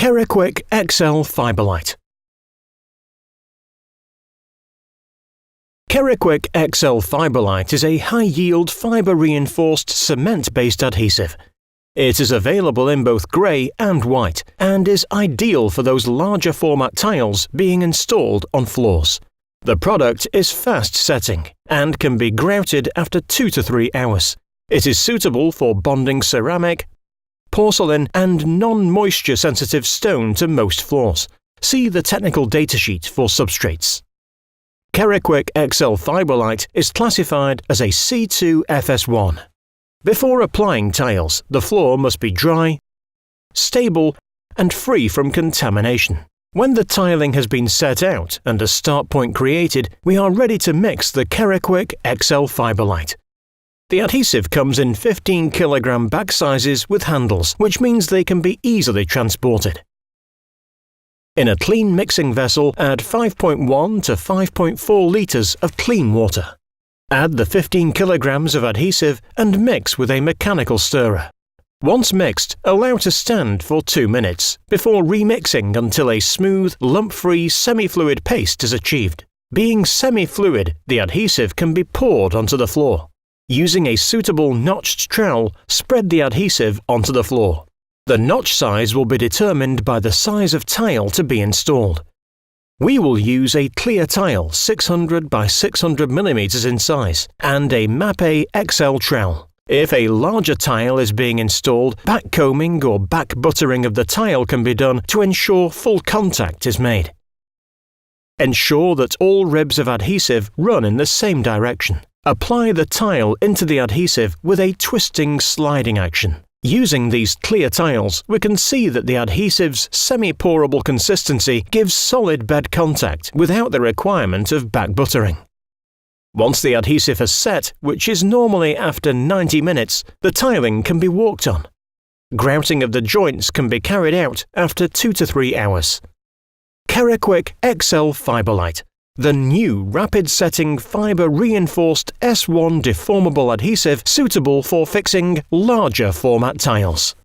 Keraquick XL Fibrelite. Keraquick XL Fibrelite is a high-yield fibre-reinforced cement-based adhesive. It is available in both grey and white and is ideal for those larger format tiles being installed on floors. The product is fast-setting and can be grouted after 2 to 3 hours. It is suitable for bonding ceramic, porcelain and non-moisture sensitive stone to most floors. See the technical datasheet for substrates. Keraquick XL Fibrelite is classified as a C2 FS1. Before applying tiles, the floor must be dry, stable and free from contamination. When the tiling has been set out and a start point created, we are ready to mix the Keraquick XL Fibrelite. The adhesive comes in 15 kg bag sizes with handles, which means they can be easily transported. In a clean mixing vessel, add 5.1 to 5.4 litres of clean water. Add the 15 kg of adhesive and mix with a mechanical stirrer. Once mixed, allow to stand for 2 minutes before remixing until a smooth, lump-free, semi-fluid paste is achieved. Being semi-fluid, the adhesive can be poured onto the floor. Using a suitable notched trowel, spread the adhesive onto the floor. The notch size will be determined by the size of tile to be installed. We will use a clear tile 600 by 600 mm in size and a Mapei XL trowel. If a larger tile is being installed, back combing or back buttering of the tile can be done to ensure full contact is made. Ensure that all ribs of adhesive run in the same direction. Apply the tile into the adhesive with a twisting sliding action. Using these clear tiles, we can see that the adhesive's semi-pourable consistency gives solid bed contact without the requirement of back buttering. Once the adhesive has set, which is normally after 90 minutes, the tiling can be walked on. Grouting of the joints can be carried out after 2 to 3 hours. Keraquick XL Fibrelite, the new rapid-setting fibre-reinforced S1 deformable adhesive suitable for fixing larger format tiles.